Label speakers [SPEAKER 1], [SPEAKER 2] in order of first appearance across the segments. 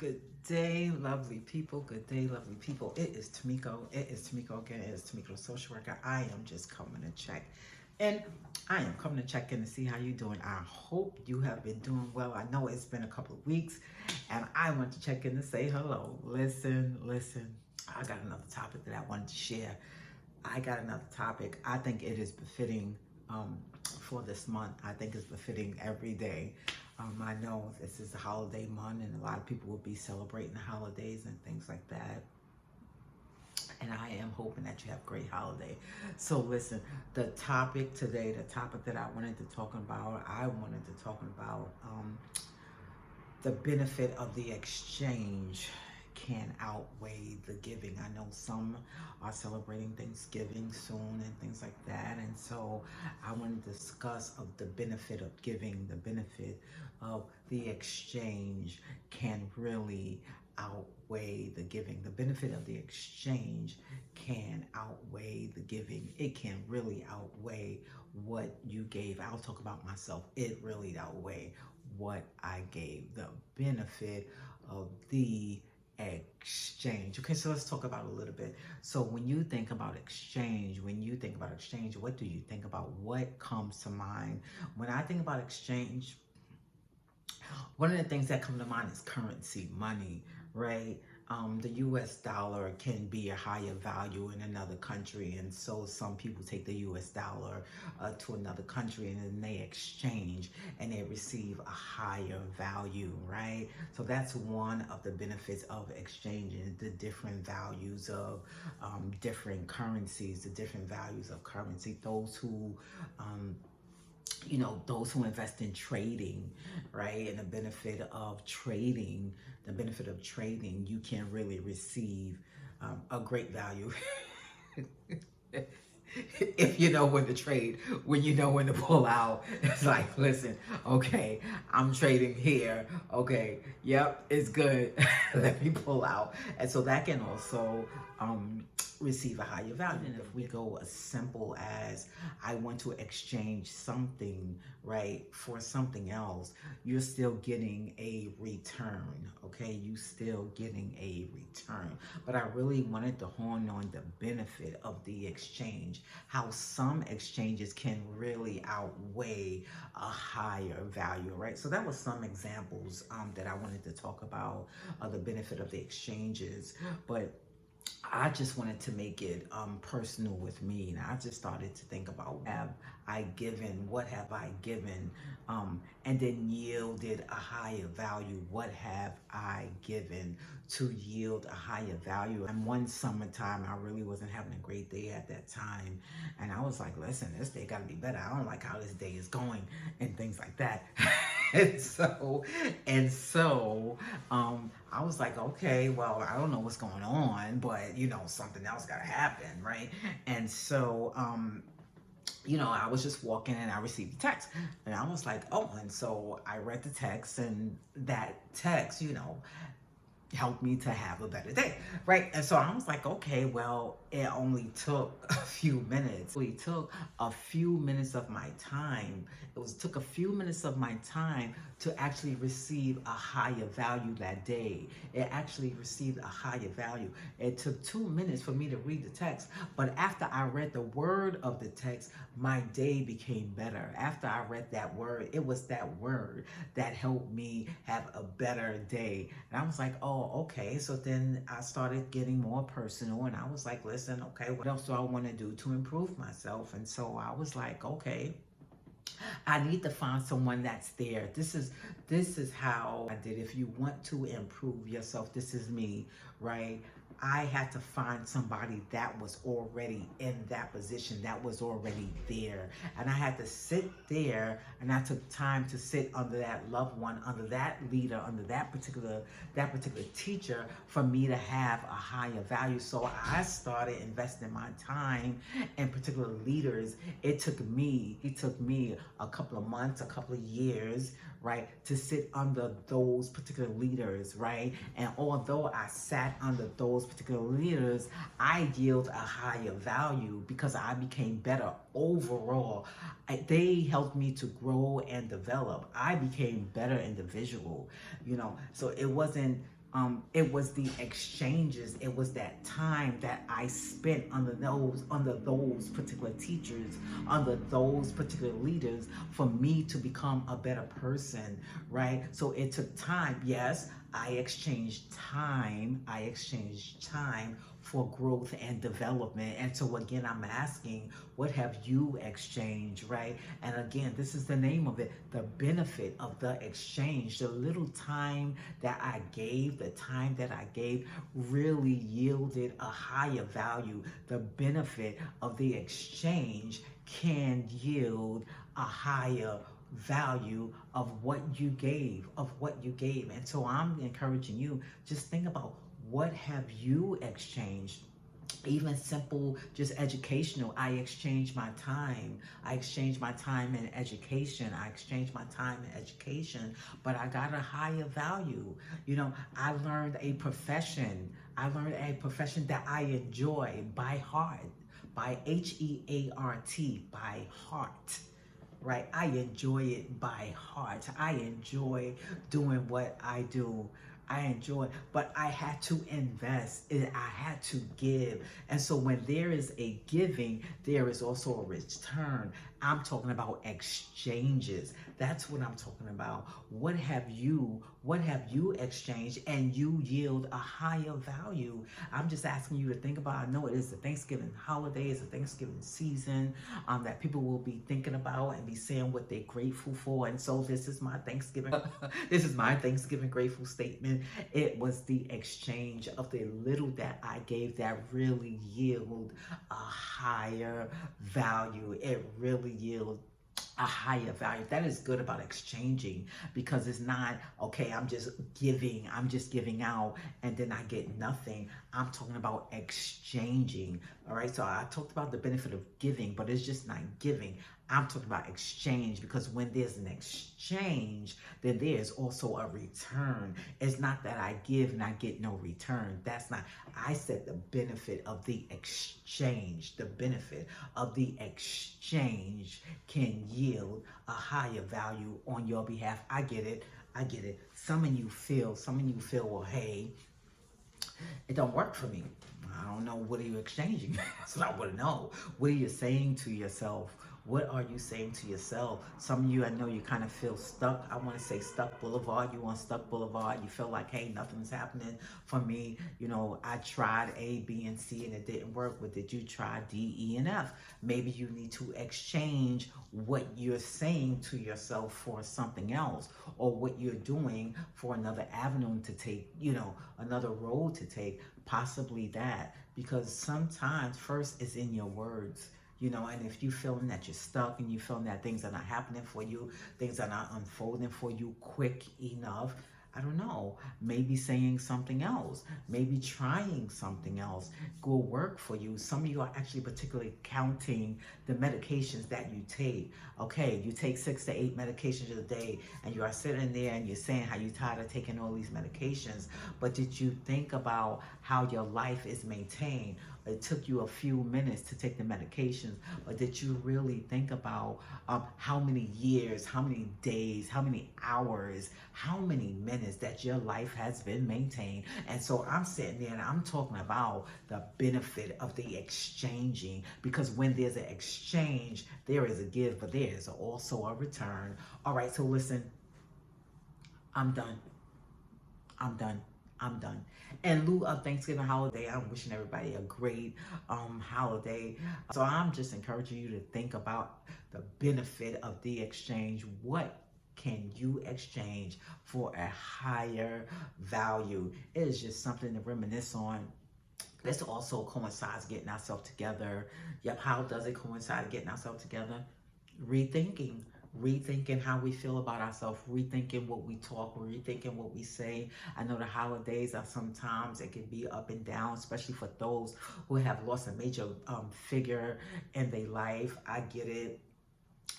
[SPEAKER 1] Good day, lovely people. Good day, lovely people. It is Tomiko. It is Tomiko again. It is Tomiko, the social worker. I am just coming to check. And I am coming to check in to see how you're doing. I hope you have been doing well. I know it's been a couple of weeks, and I want to check in to say hello. Listen. I got another topic that I wanted to share. I got another topic. I think it is befitting for this month. I think it's befitting every day. I know this is a holiday month and a lot of people will be celebrating the holidays and things like that. And I am hoping that you have a great holiday. So listen, the topic today, the topic that I wanted to talk about, the benefit of the exchange can outweigh the giving. I know some are celebrating Thanksgiving soon and things like that. And so I want to discuss of the benefit of giving, the benefit of the exchange can really outweigh the giving. The benefit of the exchange can outweigh the giving. It can really outweigh what you gave. I'll talk about myself. It really outweigh what I gave. The benefit of the exchange. Okay, so let's talk about a little bit. So when you think about exchange, what do you think about? What comes to mind? When I think about exchange, one of the things that come to mind is currency, money, right? The US dollar can be a higher value in another country, and so some people take the US dollar to another country and then they exchange and they receive a higher value, right? So that's one of the benefits of exchanging, the different values of different currencies, the different values of currency. Those who invest in trading, right? And the benefit of trading, you can really receive a great value. If you know when to trade, when you know when to pull out. It's like, listen, okay, I'm trading here. Okay, yep, it's good. Let me pull out. And so that can also receive a higher value. And if we go as simple as I want to exchange something, right, for something else, you're still getting a return, okay? You still getting a return. But I really wanted to hone on the benefit of the exchange, how some exchanges can really outweigh a higher value, right? So that was some examples that I wanted to talk about, the benefit of the exchanges. But I just wanted to make it personal with me, and I just started to think about what have I given, and then yielded a higher value. What have I given to yield a higher value? And one summertime, I really wasn't having a great day at that time, and I was like, listen, this day got to be better. I don't like how this day is going, and things like that. And so, I was like, okay, well, I don't know what's going on, but something else got to happen, right? And so, I was just walking and I received a text, and I was like, oh, and so I read the text, and that text, helped me to have a better day, right? And so I was like, okay, well, it only took a few minutes. It took a few minutes of my time. Took a few minutes of my time to actually receive a higher value that day. It actually received a higher value. It took 2 minutes for me to read the text, but after I read the word of the text, my day became better. After I read that word, it was that word that helped me have a better day. And I was like, oh, okay. So then I started getting more personal, and I was like, listen, okay, what else do I want to do to improve myself? And so I was like, okay, I need to find someone that's there. This is how I did. If you want to improve yourself, this is me, right? I had to find somebody that was already in that position, that was already there. And I had to sit there, and I took time to sit under that loved one, under that leader, under that particular teacher, for me to have a higher value. So I started investing my time in particular leaders. It took me a couple of months, a couple of years, right, to sit under those particular leaders, right? And although I sat under those particular leaders, I yield a higher value because I became better overall. They helped me to grow and develop. I became better individual, so it wasn't It was the exchanges. It was that time that I spent under those particular teachers, under those particular leaders, for me to become a better person, right? So it took time. Yes, I exchanged time. I exchanged time for growth and development. And so again, I'm asking, what have you exchanged, right? And again, this is the name of it, the benefit of the exchange. The little time that I gave, the time that I gave really yielded a higher value. The benefit of the exchange can yield a higher value of what you gave, And so I'm encouraging you, just think about, what have you exchanged? Even simple, just educational. I exchange my time. I exchange my time in education. I exchange my time in education, but I got a higher value. I learned a profession. I learned a profession that I enjoy by heart, by HEART, by heart, right? I enjoy it by heart. I enjoy doing what I do. I enjoy, but I had to invest. I had to give. And so when there is a giving, there is also a return. I'm talking about exchanges. That's what I'm talking about. What have you exchanged and you yield a higher value? I'm just asking you to think about. I know it is the Thanksgiving holiday, it's the Thanksgiving season, that people will be thinking about and be saying what they're grateful for. And so this is my Thanksgiving this is my Thanksgiving grateful statement. It was the exchange of the little that I gave that really yield a higher value. It really yield a higher value. That is good about exchanging, because it's not, okay, I'm just giving out and then I get nothing. I'm talking about exchanging. All right, so I talked about the benefit of giving, but it's just not giving. I'm talking about exchange, because when there's an exchange, then there's also a return. It's not that I give and I get no return. That's not. I said the benefit of the exchange. The benefit of the exchange can yield a higher value on your behalf. I get it. I get it. Some of you feel, well, hey, it don't work for me. I don't know. What are you exchanging? That's what I want to know. What are you saying to yourself? What are you saying to yourself? Some of you, I know you kind of feel stuck. I want to say stuck boulevard. You on stuck boulevard. You feel like, hey, nothing's happening for me. I tried A, B, and C and it didn't work. But did you try D, E, and F? Maybe you need to exchange what you're saying to yourself for something else, or what you're doing for another avenue to take, another road to take, possibly that. Because sometimes first is in your words. And if you feeling that you're stuck and you feeling that things are not happening for you, things are not unfolding for you quick enough, I don't know, maybe saying something else, maybe trying something else will work for you. Some of you are actually particularly counting the medications that you take. Okay, you take 6 to 8 medications a day, and you are sitting there and you're saying how you're tired of taking all these medications. But did you think about how your life is maintained? It took you a few minutes to take the medications, but did you really think about how many years, how many days, how many hours, how many minutes that your life has been maintained? And so I'm sitting there and I'm talking about the benefit of the exchanging, because when there's an exchange, there is a give, but there is also a return. All right, so listen, I'm done. I'm done. I'm done. In lieu of Thanksgiving holiday, I'm wishing everybody a great holiday. So I'm just encouraging you to think about the benefit of the exchange. What can you exchange for a higher value? It is just something to reminisce on. This also coincides getting ourselves together. Yep, how does it coincide getting ourselves together? Rethinking how we feel about ourselves, rethinking what we talk, rethinking what we say. I know the holidays are sometimes, it can be up and down, especially for those who have lost a major figure in their life. I get it.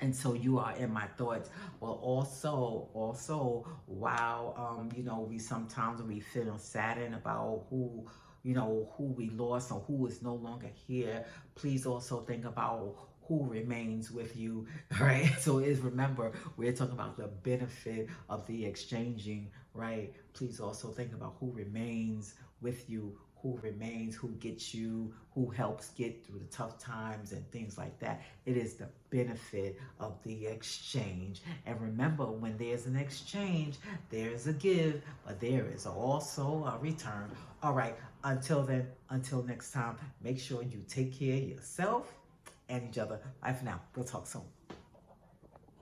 [SPEAKER 1] And so you are in my thoughts. Well, also, while we sometimes we feel saddened about who we lost or who is no longer here, please also think about who remains with you, right? So remember, we're talking about the benefit of the exchanging, right? Please also think about who remains with you, who remains, who gets you, who helps get through the tough times and things like that. It is the benefit of the exchange. And remember, when there's an exchange, there's a give, but there is also a return. All right, until then, until next time, make sure you take care of yourself and each other. Bye for now. We'll talk soon.